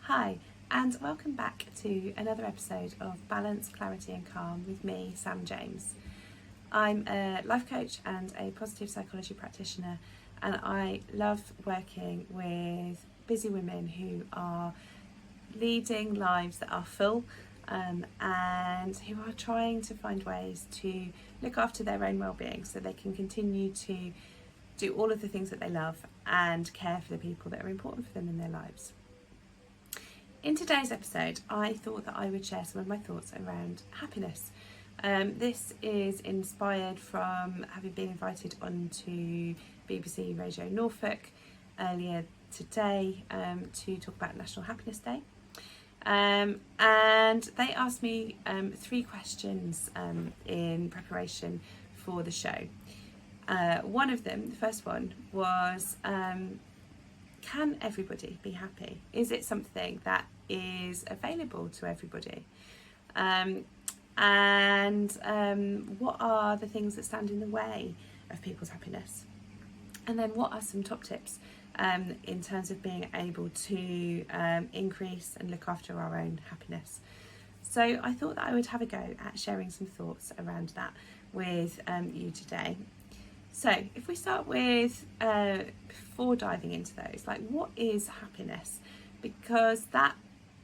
Hi, and welcome back to another episode of Balance, Clarity and Calm with me, Sam James. I'm a life coach and a positive psychology practitioner, and I love working with busy women who are leading lives that are full and who are trying to find ways to look after their own well-being so they can continue to do all of the things that they love and care for the people that are important for them in their lives. In today's episode, I thought that I would share some of my thoughts around happiness. This is inspired from having been invited onto BBC Radio Norfolk earlier today to talk about National Happiness Day. And they asked me 3 questions in preparation for the show. One of them, the first one, was can everybody be happy? Is it something that is available to everybody? What are the things that stand in the way of people's happiness? And then what are some top tips in terms of being able to increase and look after our own happiness? So I thought that I would have a go at sharing some thoughts around that with you today. So if we start with, before diving into those, like what is happiness? Because that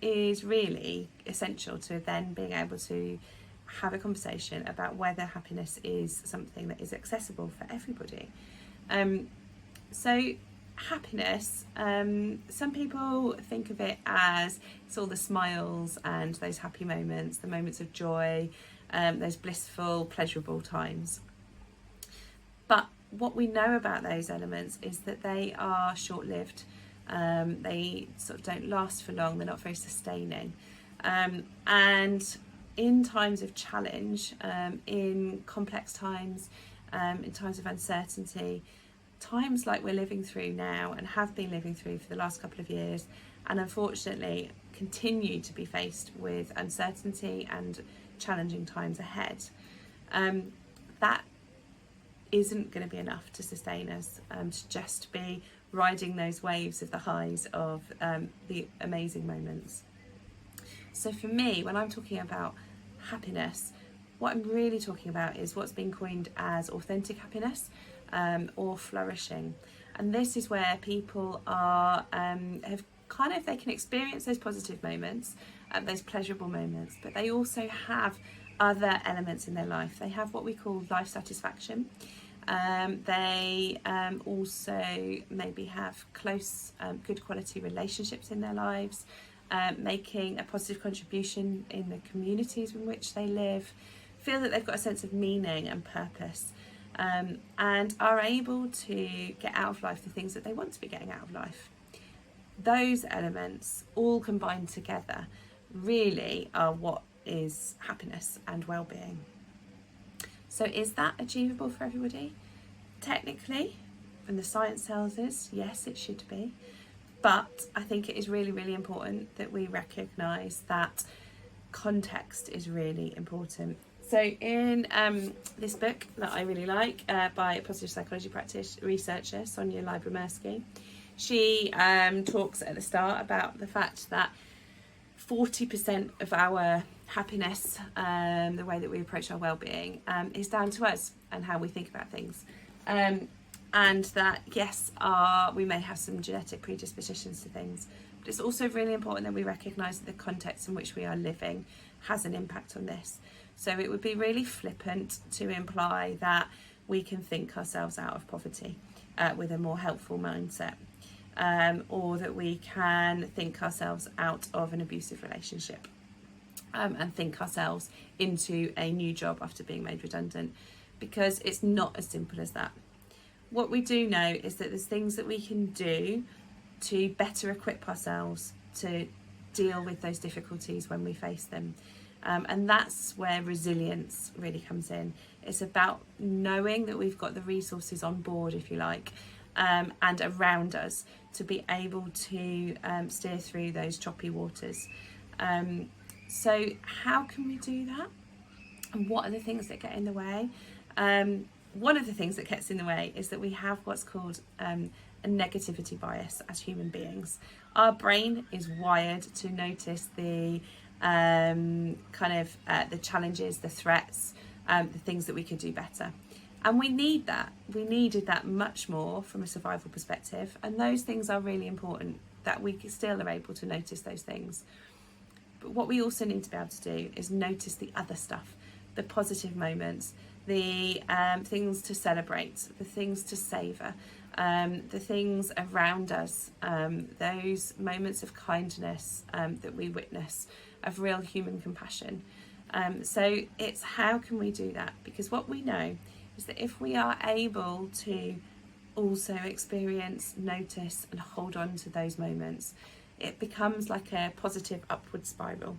is really essential to then being able to have a conversation about whether happiness is something that is accessible for everybody. So happiness, some people think of it as it's all the smiles and those happy moments, the moments of joy, those blissful, pleasurable times. But what we know about those elements is that they are short-lived. They sort of don't last for long. They're not very sustaining. And in times of challenge, in complex times, in times of uncertainty, times like we're living through now and have been living through for the last couple of years, and unfortunately continue to be faced with uncertainty and challenging times ahead, that isn't going to be enough to sustain us, to just be riding those waves of the highs of the amazing moments. So for me, when I'm talking about happiness, what I'm really talking about is what's been coined as authentic happiness, or flourishing. And this is where people are they can experience those positive moments, those pleasurable moments, but they also have other elements in their life. They have what we call life satisfaction. They also maybe have close, good quality relationships in their lives, making a positive contribution in the communities in which they live, feel that they've got a sense of meaning and purpose, and are able to get out of life the things that they want to be getting out of life. Those elements all combined together really are what is happiness and well-being. So is that achievable for everybody? Technically, and the science tells us, yes, it should be. But I think it is really, really important that we recognise that context is really important. So in this book that I really like by a positive psychology practice researcher, Sonia Lyubomirsky, she talks at the start about the fact that 40% of our happiness, the way that we approach our well-being, is down to us and how we think about things. And that, yes, we may have some genetic predispositions to things, but it's also really important that we recognise that the context in which we are living has an impact on this. So it would be really flippant to imply that we can think ourselves out of poverty with a more helpful mindset, or that we can think ourselves out of an abusive relationship, and think ourselves into a new job after being made redundant, because it's not as simple as that. What we do know is that there's things that we can do to better equip ourselves to deal with those difficulties when we face them. And that's where resilience really comes in. It's about knowing that we've got the resources on board, if you like, and around us to be able to steer through those choppy waters. So how can we do that? And what are the things that get in the way? one of the things that gets in the way is that we have what's called a negativity bias as human beings. Our brain is wired to notice the the challenges, the threats, the things that we could do better. And we need that. We needed that much more from a survival perspective. And those things are really important, that we still are able to notice those things. But what we also need to be able to do is notice the other stuff, the positive moments, the things to celebrate, the things to savour, the things around us, those moments of kindness that we witness, of real human compassion. So it's how can we do that? Because what we know is that if we are able to also experience, notice and hold on to those moments, it becomes like a positive upward spiral.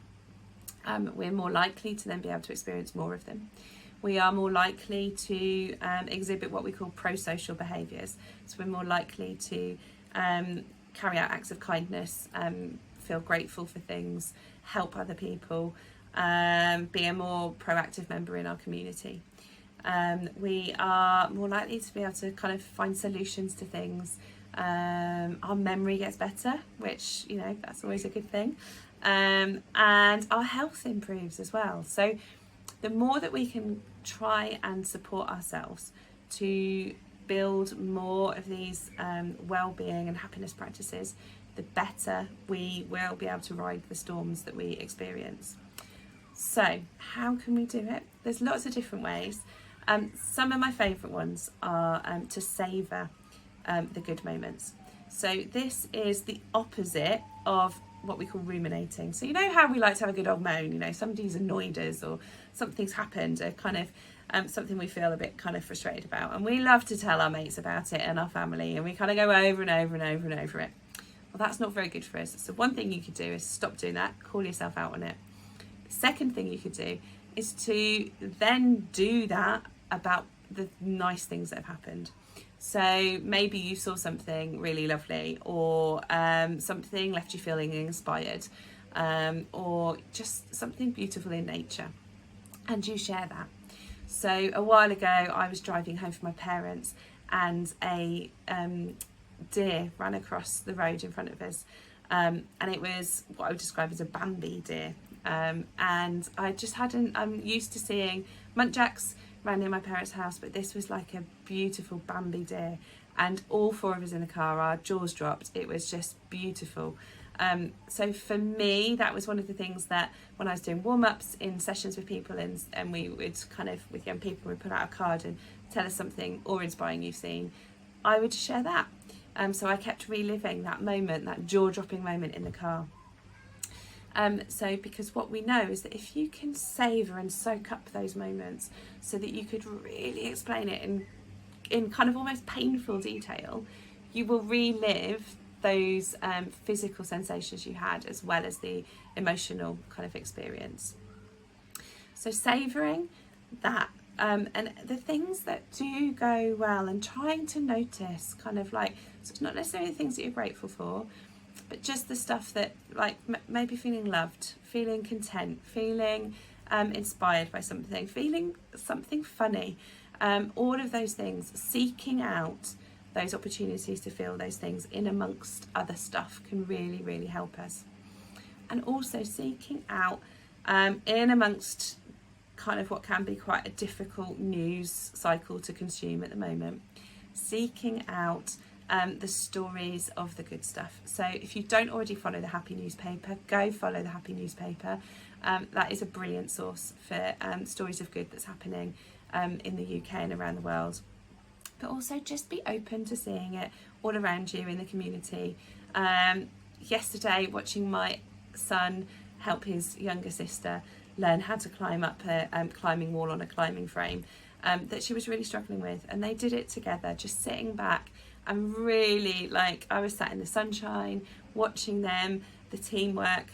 We're more likely to then be able to experience more of them. We are more likely to exhibit what we call pro-social behaviours. So we're more likely to carry out acts of kindness, feel grateful for things, help other people, be a more proactive member in our community. We are more likely to be able to kind of find solutions to things. Our memory gets better, which, you know, that's always a good thing. And our health improves as well. So the more that we can try and support ourselves to build more of these well-being and happiness practices, the better we will be able to ride the storms that we experience. So how can we do it? There's lots of different ways. Some of my favourite ones are to savour the good moments. So this is the opposite of what we call ruminating. So you know how we like to have a good old moan, you know, somebody's annoyed us or something's happened, a kind of something we feel a bit kind of frustrated about, and we love to tell our mates about it and our family, and we kind of go over and over and over and over it. Well, that's not very good for us. So one thing you could do is stop doing that, call yourself out on it. The second thing you could do is to then do that about the nice things that have happened. So maybe you saw something really lovely, or something left you feeling inspired, or just something beautiful in nature, and you share that. So a while ago I was driving home from my parents, and a deer ran across the road in front of us, and it was what I would describe as a Bambi deer, and I'm used to seeing muntjacs around near my parents' house, but this was like a beautiful Bambi deer, and all four of us in the car, our jaws dropped. It was just beautiful. So for me, that was one of the things that when I was doing warm-ups in sessions with people, and we would kind of, with young people, we'd put out a card and tell us something awe-inspiring you've seen, I would share that. So I kept reliving that moment, that jaw-dropping moment in the car. So because what we know is that if you can savour and soak up those moments so that you could really explain it in kind of almost painful detail, you will relive those physical sensations you had, as well as the emotional kind of experience. So savouring that, and the things that do go well, and trying to notice kind of like, so it's not necessarily the things that you're grateful for, but just the stuff that, like, maybe feeling loved, feeling content, feeling inspired by something, feeling something funny, all of those things, seeking out those opportunities to feel those things in amongst other stuff can really, really help us. And also seeking out in amongst kind of what can be quite a difficult news cycle to consume at the moment, seeking out the stories of the good stuff. So if you don't already follow the Happy newspaper, go follow the Happy newspaper. That is a brilliant source for stories of good that's happening in the UK and around the world. But also just be open to seeing it all around you in the community. Yesterday, watching my son help his younger sister learn how to climb up a climbing wall on a climbing frame that she was really struggling with, and they did it together, just sitting back and really, like, I was sat in the sunshine watching them, the teamwork,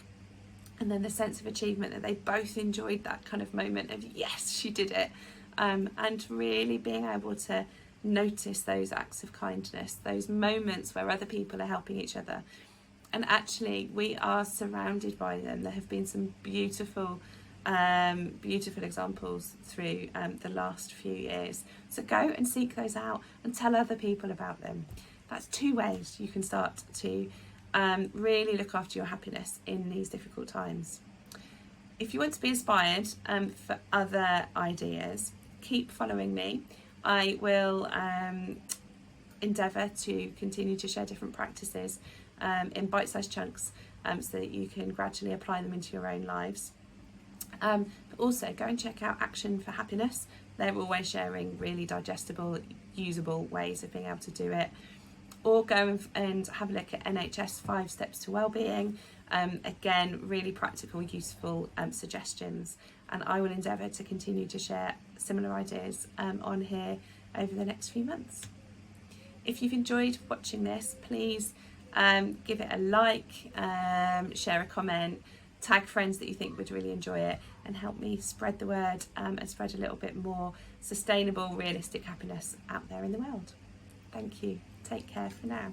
and then the sense of achievement that they both enjoyed that kind of moment of, yes, she did it, and really being able to notice those acts of kindness, those moments where other people are helping each other. And actually we are surrounded by them. There have been some beautiful beautiful examples through the last few years. So go and seek those out and tell other people about them. That's 2 ways you can start to really look after your happiness in these difficult times. If you want to be inspired for other ideas, keep following me. I will endeavour to continue to share different practices in bite-sized chunks so that you can gradually apply them into your own lives. But also go and check out Action for Happiness. They're always sharing really digestible, usable ways of being able to do it. Or go and have a look at NHS 5 Steps to Wellbeing. Again, really practical, useful suggestions. And I will endeavour to continue to share similar ideas on here over the next few months. If you've enjoyed watching this, please give it a like, share a comment, tag friends that you think would really enjoy it, and help me spread the word and spread a little bit more sustainable, realistic happiness out there in the world. Thank you. Take care for now.